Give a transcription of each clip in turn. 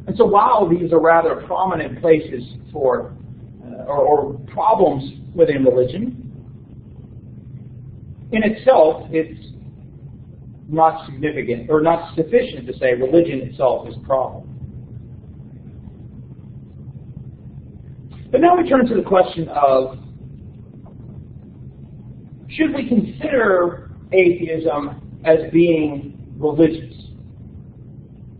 And so while these are rather prominent places for or problems within religion, in itself it's not significant or not sufficient to say religion itself is a problem. But now we turn to the question of, should we consider atheism as being religious?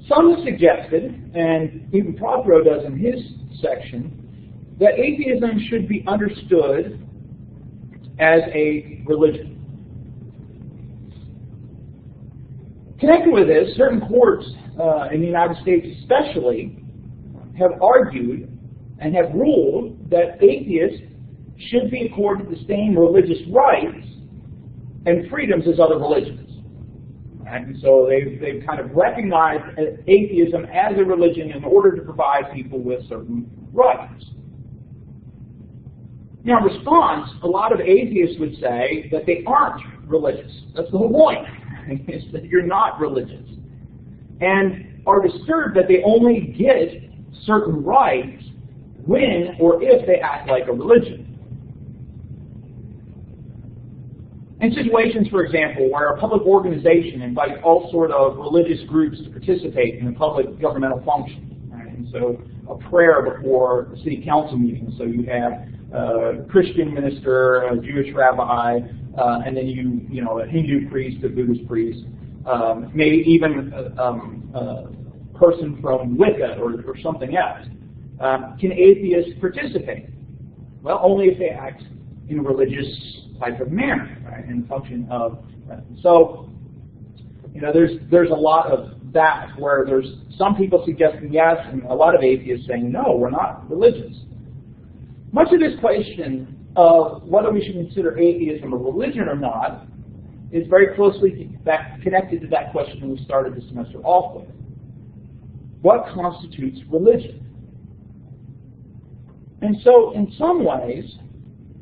Some have suggested, and even Prothero does in his section, that atheism should be understood as a religion. Connected with this, certain courts in the United States especially have argued and have ruled that atheists should be accorded the same religious rights and freedoms as other religions. And so they've kind of recognized atheism as a religion in order to provide people with certain rights. Now, in response, a lot of atheists would say that they aren't religious. That's the whole point, is that you're not religious. And are disturbed that they only get certain rights when or if they act like a religion. In situations, for example, where a public organization invites all sort of religious groups to participate in a public governmental function, right? And so a prayer before a city council meeting. So you have a Christian minister, a Jewish rabbi, and then you know, a Hindu priest, a Buddhist priest, maybe even a person from Wicca or something else. Can atheists participate? Well, only if they act in a religious type of manner, right, in function of. So, you know, there's a lot of that where there's some people suggesting yes, and a lot of atheists saying no, we're not religious. Much of this question of whether we should consider atheism a religion or not is very closely connected to that question we started the semester off with. What constitutes religion? And so, in some ways,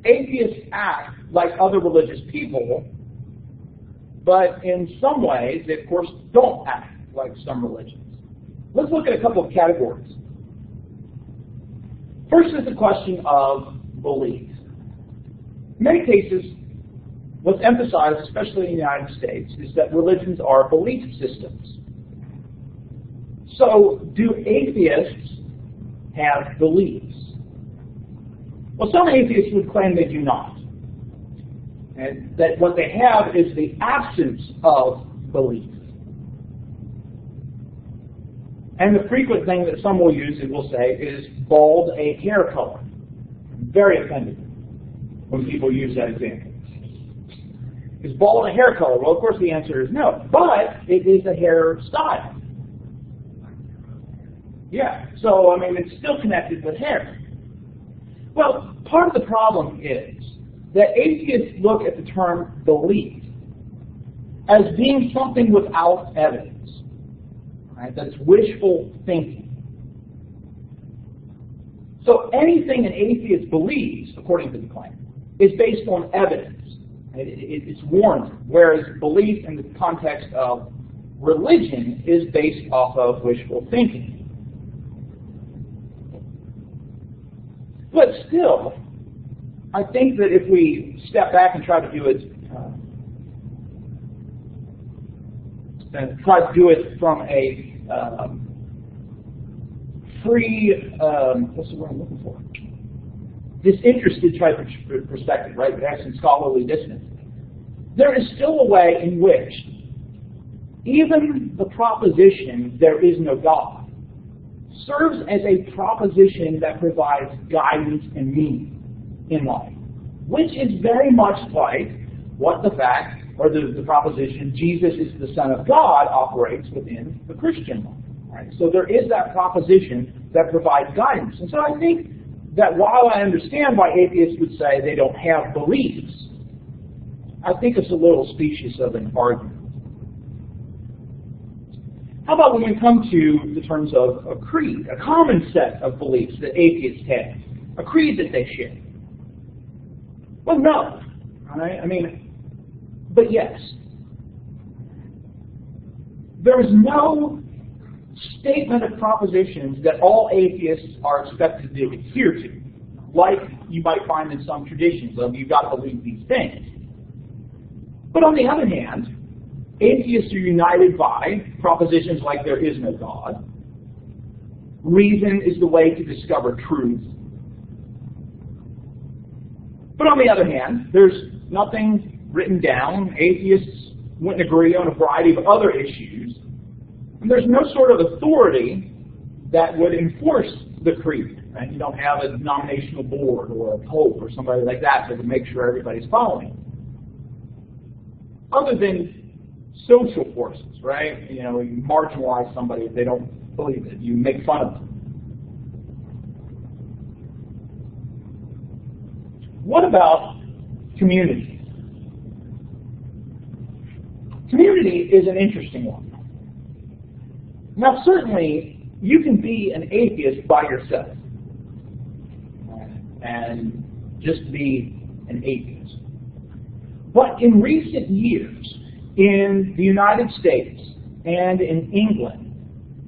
atheists act like other religious people, but in some ways, they of course don't act like some religions. Let's look at a couple of categories. First is the question of belief. In many cases, what's emphasized, especially in the United States, is that religions are belief systems. So, do atheists have beliefs? Well, some atheists would claim they do not. And that what they have is the absence of belief. And the frequent thing that some will use, and will say, is bald a hair color. Very offended when people use that example. Is bald a hair color? Well, of course the answer is no. But it is a hair style. Yeah, so I mean, it's still connected with hair. Well, part of the problem is that atheists look at the term belief as being something without evidence, right? That's wishful thinking. So anything an atheist believes, according to the claim, is based on evidence. It's warranted, whereas belief in the context of religion is based off of wishful thinking. But still, I think that if we step back and try to do it, from a free, what's the word I'm looking for? Disinterested type of perspective, right? That's in scholarly dissonance. There is still a way in which even the proposition there is no God serves as a proposition that provides guidance and meaning in life, which is very much like what the fact, or the proposition, Jesus is the Son of God operates within the Christian life. Right? So there is that proposition that provides guidance. And so I think that while I understand why atheists would say they don't have beliefs, I think it's a little specious of an argument. How about when we come to the terms of a creed, a common set of beliefs that atheists have, a creed that they share? Well, no. Right? I mean, but yes. There is no statement of propositions that all atheists are expected to adhere to, like you might find in some traditions of you've got to believe these things. But on the other hand, atheists are united by propositions like there is no God, reason is the way to discover truth. But on the other hand, there's nothing written down. Atheists wouldn't agree on a variety of other issues. And there's no sort of authority that would enforce the creed. Right? You don't have a denominational board or a pope or somebody like that that would make sure everybody's following. Other than social forces, right? You know, you marginalize somebody if they don't believe it. You make fun of them. What about community? Community is an interesting one. Now, certainly, you can be an atheist by yourself and just be an atheist. But in recent years, in the United States and in England,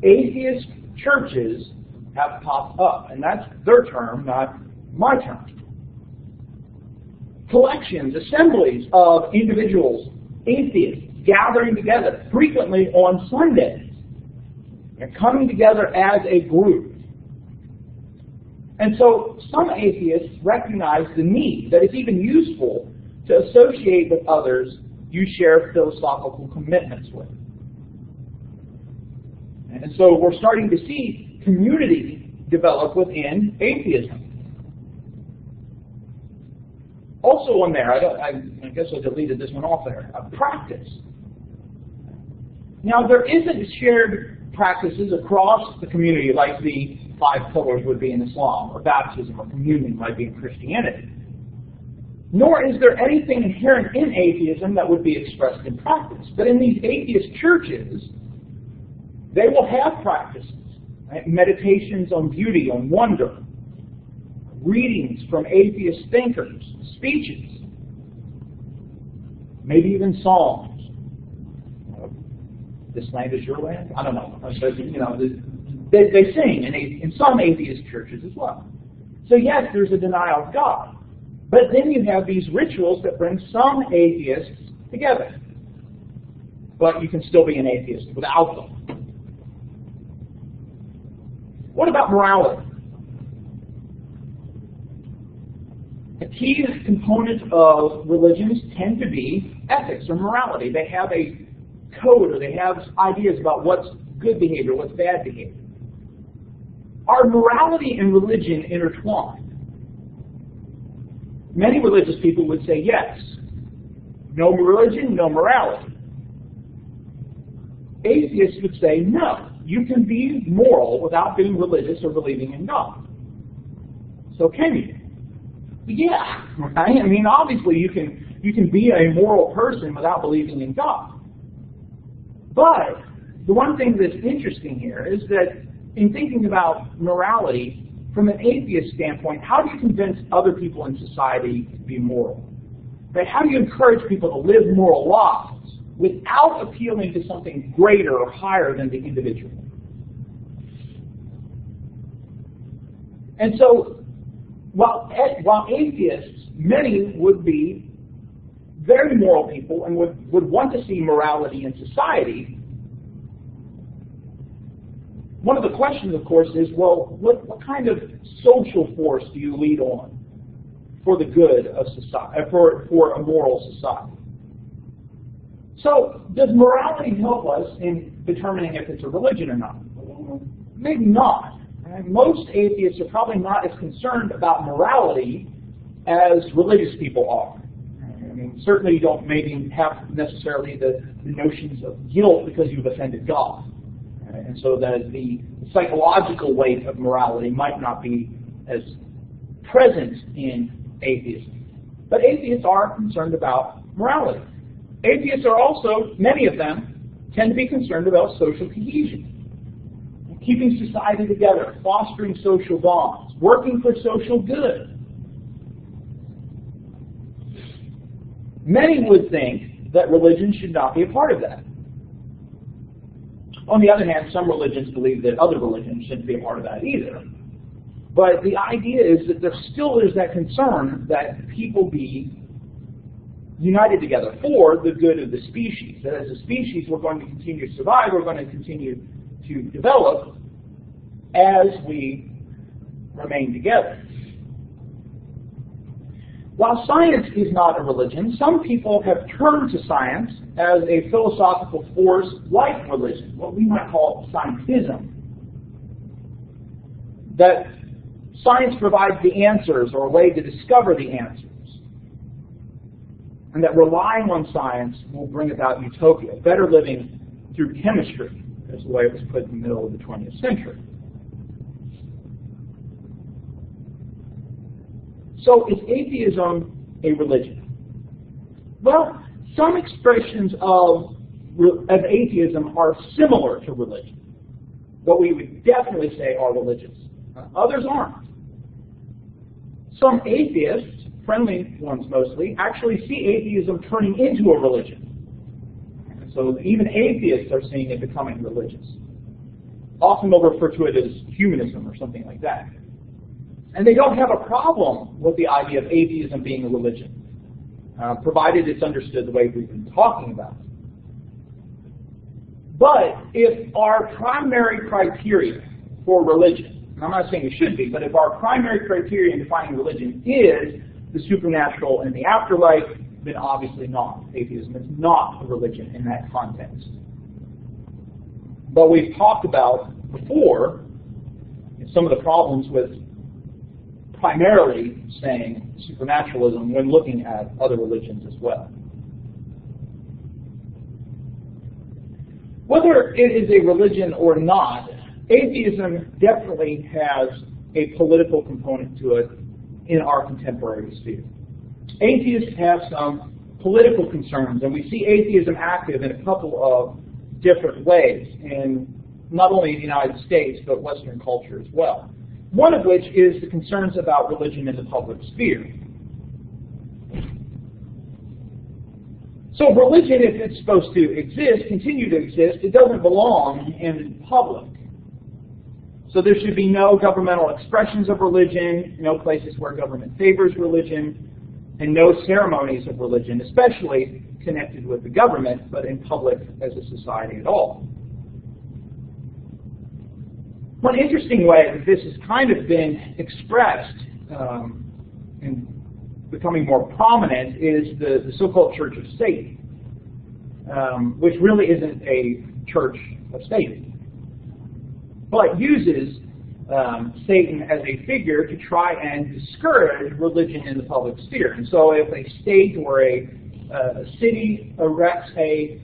atheist churches have popped up. And that's their term, not my term. Collections, assemblies of individuals, atheists, gathering together, frequently on Sundays. They're coming together as a group. And so some atheists recognize the need that it's even useful to associate with others you share philosophical commitments with. And so we're starting to see community develop within atheism. Also on there, I guess I deleted this one off there, practice. Now there isn't shared practices across the community like the 5 pillars would be in Islam, or baptism, or communion might be in Christianity. Nor is there anything inherent in atheism that would be expressed in practice. But in these atheist churches, they will have practices, right? Meditations on beauty, on wonder, readings from atheist thinkers, speeches, maybe even songs. This land is your land? I don't know. You know, they sing in some atheist churches as well. So yes, there's a denial of God. But then you have these rituals that bring some atheists together. But you can still be an atheist without them. What about morality? A key component of religions tend to be ethics or morality. They have a code, or they have ideas about what's good behavior, what's bad behavior. Are morality and religion intertwined? Many religious people would say yes. No religion, no morality. Atheists would say no. You can be moral without being religious or believing in God. So can you? Yeah, right? I mean, obviously you can be a moral person without believing in God. But the one thing that's interesting here is that in thinking about morality, from an atheist standpoint, how do you convince other people in society to be moral? Right? How do you encourage people to live moral lives without appealing to something greater or higher than the individual? And so, while atheists, many would be very moral people and would want to see morality in society, one of the questions, of course, is, well, what kind of social force do you lead on for the good of society, for a moral society? So, does morality help us in determining if it's a religion or not? Maybe not. Most atheists are probably not as concerned about morality as religious people are. I mean, certainly you don't maybe have necessarily the notions of guilt because you've offended God. And so that the psychological weight of morality might not be as present in atheism. But atheists are concerned about morality. Atheists are also, many of them, tend to be concerned about social cohesion, keeping society together, fostering social bonds, working for social good. Many would think that religion should not be a part of that. On the other hand, some religions believe that other religions shouldn't be a part of that either. But the idea is that there still is that concern that people be united together for the good of the species. That as a species, we're going to continue to survive, we're going to continue to develop as we remain together. While science is not a religion, some people have turned to science as a philosophical force like religion, what we might call scientism. That science provides the answers or a way to discover the answers. And that relying on science will bring about utopia, better living through chemistry, as the way it was put in the middle of the 20th century. So is atheism a religion? Well, some expressions of atheism are similar to religion. What we would definitely say are religious. Others aren't. Some atheists, friendly ones mostly, actually see atheism turning into a religion. So even atheists are seeing it becoming religious. Often they'll refer to it as humanism or something like that. And they don't have a problem with the idea of atheism being a religion, provided it's understood the way we've been talking about. But if our primary criteria for religion, and I'm not saying it should be, but if our primary criteria in defining religion is the supernatural and the afterlife, then obviously not. Atheism is not a religion in that context. But we've talked about before some of the problems with primarily saying supernaturalism when looking at other religions as well. Whether it is a religion or not, atheism definitely has a political component to it in our contemporary sphere. Atheists have some political concerns, and we see atheism active in a couple of different ways in not only the United States, but Western culture as well. One of which is the concerns about religion in the public sphere. So religion, if it's supposed to exist, continue to exist, it doesn't belong in public. So there should be no governmental expressions of religion, no places where government favors religion, and no ceremonies of religion, especially connected with the government, but in public as a society at all. One interesting way that this has kind of been expressed and becoming more prominent is the so-called Church of Satan, which really isn't a church of Satan, but uses Satan as a figure to try and discourage religion in the public sphere. And so if a state or a city erects a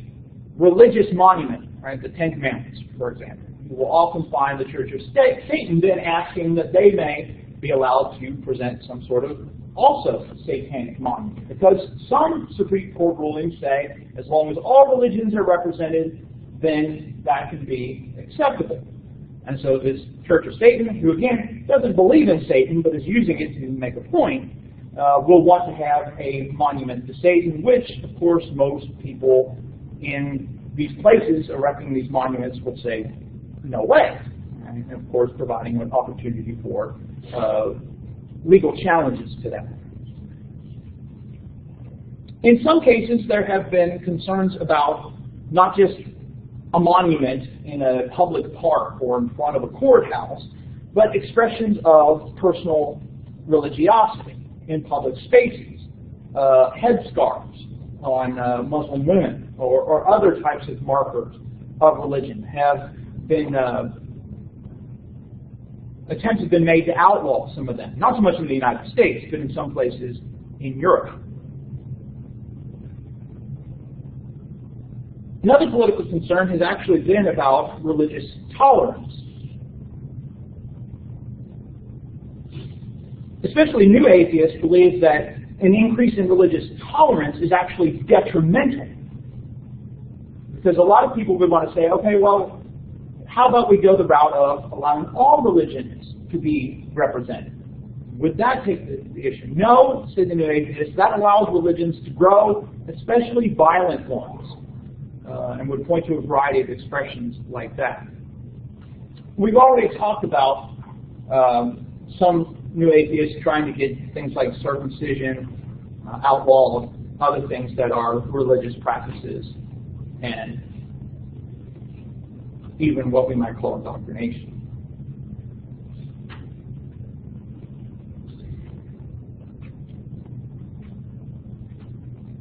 religious monument, right, the Ten Commandments, for example, you will often find the Church of Satan then asking that they may be allowed to present some sort of also satanic monument. Because some Supreme Court rulings say as long as all religions are represented, then that can be acceptable. And so this Church of Satan, who again doesn't believe in Satan but is using it to make a point, will want to have a monument to Satan, which of course most people in these places erecting these monuments would say, no way. And of course providing an opportunity for legal challenges to that. In some cases there have been concerns about not just a monument in a public park or in front of a courthouse, but expressions of personal religiosity in public spaces, headscarves on Muslim women or other types of markers of religion have been attempts have been made to outlaw some of them. Not so much in the United States, but in some places in Europe. Another political concern has actually been about religious tolerance. Especially new atheists believe that an increase in religious tolerance is actually detrimental. Because a lot of people would want to say, okay, well, how about we go the route of allowing all religions to be represented? Would that take the issue? No, say the new atheists, that allows religions to grow, especially violent ones. and would point to a variety of expressions like that. We've already talked about some new atheists trying to get things like circumcision outlawed, other things that are religious practices, and even what we might call indoctrination.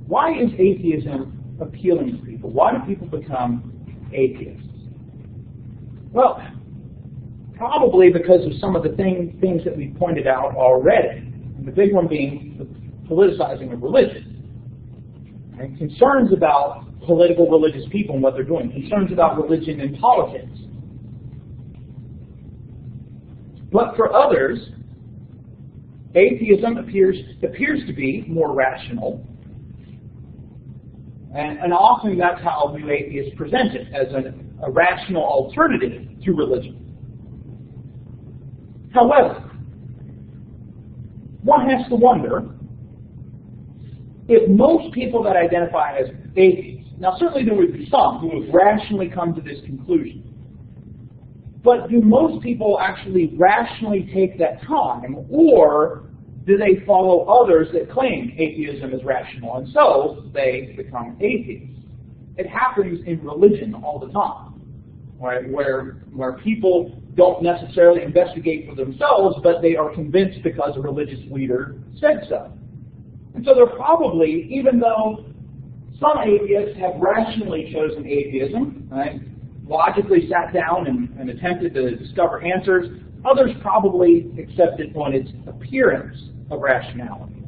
Why is atheism appealing to people? Why do people become atheists? Well, probably because of some of the things that we pointed out already. And the big one being the politicizing of religion. And concerns about political religious people and what they're doing. Concerns about religion and politics. But for others, atheism appears to be more rational. And often that's how new atheists present it, as a rational alternative to religion. However, one has to wonder if most people that identify as atheists, now certainly there would be some who would rationally come to this conclusion, but do most people actually rationally take that time, or do they follow others that claim atheism is rational, and so they become atheists? It happens in religion all the time, right? Where people don't necessarily investigate for themselves, but they are convinced because a religious leader said so. And so they're probably, even though some atheists have rationally chosen atheism, right, logically sat down and attempted to discover answers, others probably accept it on its appearance of rationality.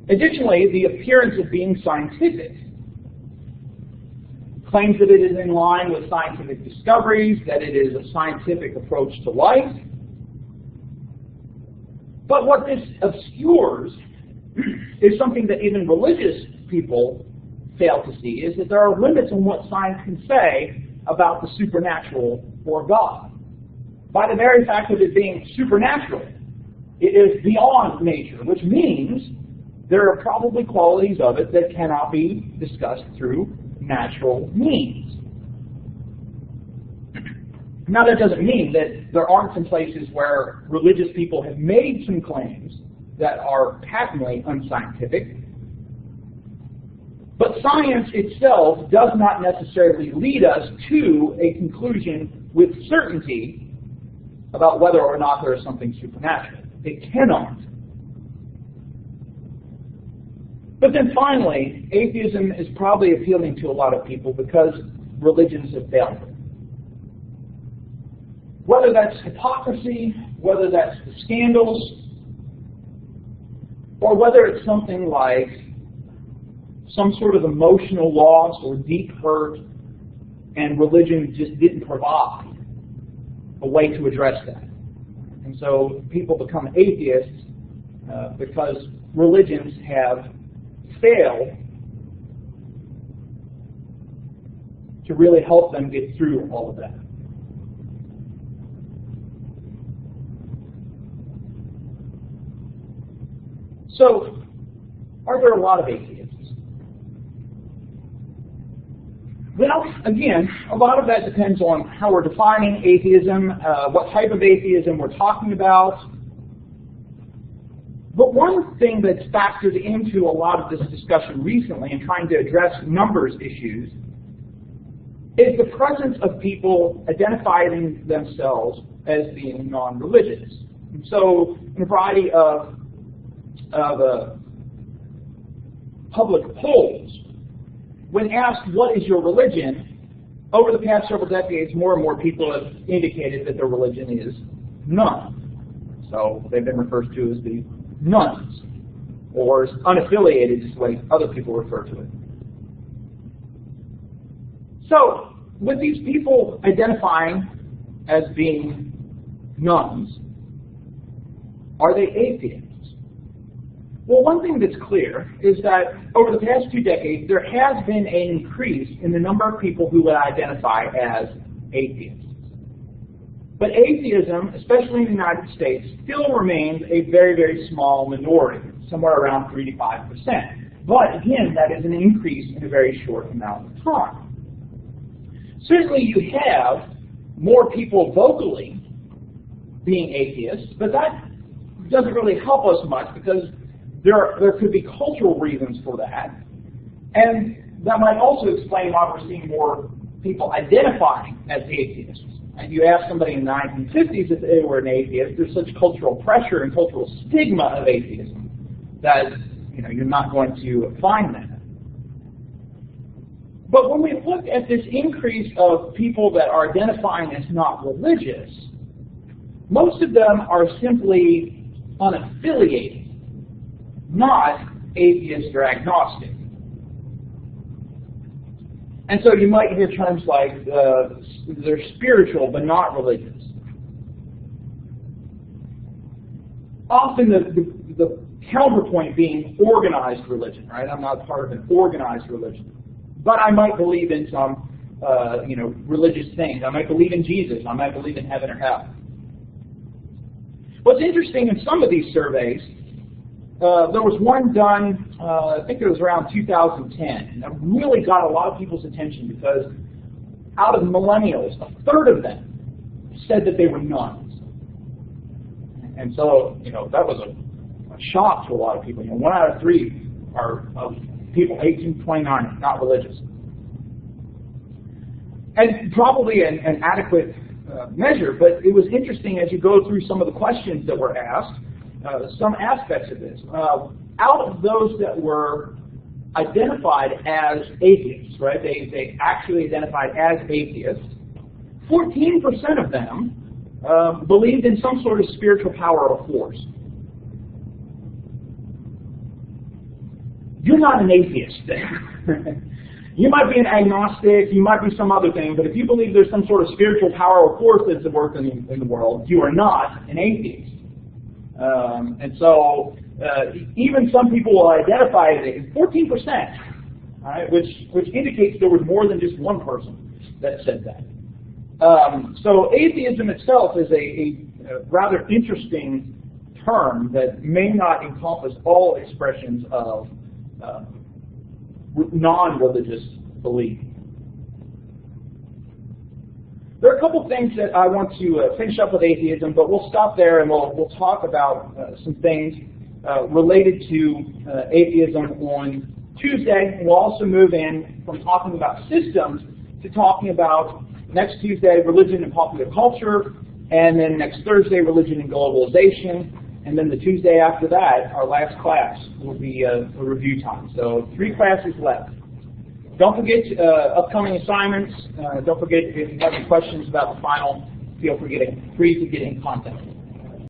Additionally, the appearance of being scientific claims that it is in line with scientific discoveries, that it is a scientific approach to life. But what this obscures is something that even religious people fail to see, is that there are limits on what science can say about the supernatural or God. By the very fact of it being supernatural, it is beyond nature, which means there are probably qualities of it that cannot be discussed through natural means. Now, that doesn't mean that there aren't some places where religious people have made some claims that are patently unscientific, but science itself does not necessarily lead us to a conclusion with certainty about whether or not there is something supernatural. It cannot. But then finally, atheism is probably appealing to a lot of people because religions have failed them. Whether that's hypocrisy, whether that's the scandals, or whether it's something like some sort of emotional loss or deep hurt, and religion just didn't provide a way to address that. And so people become atheists because religions have failed to really help them get through all of that. So, are there a lot of atheists? Well, again, a lot of that depends on how we're defining atheism, what type of atheism we're talking about. But one thing that's factored into a lot of this discussion recently in trying to address numbers issues is the presence of people identifying themselves as being non-religious. And so, in a variety of public polls, when asked, what is your religion, over the past several decades, more and more people have indicated that their religion is none. So they've been referred to as the nones, or unaffiliated is the way other people refer to it. So, with these people identifying as being nones, are they atheists? Well, one thing that's clear is that over the past 2 decades, there has been an increase in the number of people who would identify as atheists. But atheism, especially in the United States, still remains a very, very small minority, somewhere around 3 to 5%. But again, that is an increase in a very short amount of time. Certainly you have more people vocally being atheists, but that doesn't really help us much because there could be cultural reasons for that. And that might also explain why we're seeing more people identifying as atheists. And you ask somebody in the 1950s if they were an atheist, there's such cultural pressure and cultural stigma of atheism that you're not going to find that. But when we look at this increase of people that are identifying as not religious, most of them are simply unaffiliated, not atheist or agnostic. And so you might hear terms like they're spiritual but not religious. Often the counterpoint being organized religion, right? I'm not part of an organized religion. But I might believe in some religious things. I might believe in Jesus. I might believe in heaven or hell. What's interesting in some of these surveys, there was one done, I think it was around 2010, and it really got a lot of people's attention because out of millennials, a third of them said that they were nuns. And so, that was a shock to a lot of people. 1 out of 3 are of people 18 to 29 are not religious. And probably an adequate measure, but it was interesting as you go through some of the questions that were asked, some aspects of this. Out of those that were identified as atheists, right? They actually identified as atheists. 14% of them believed in some sort of spiritual power or force. You're not an atheist. You might be an agnostic, you might be some other thing, but if you believe there's some sort of spiritual power or force that's at work in the world, you are not an atheist. And so even some people will identify it as 14%, all right, which indicates there was more than just one person that said that. So atheism itself is a rather interesting term that may not encompass all expressions of non-religious belief. There are a couple things that I want to finish up with atheism, but we'll stop there and we'll talk about some things related to atheism on Tuesday. We'll also move in from talking about systems to talking about next Tuesday religion and popular culture, and then next Thursday religion and globalization. And then the Tuesday after that, our last class, will be a review time. So 3 classes left. Don't forget upcoming assignments. Don't forget if you have any questions about the final, feel free to get in contact.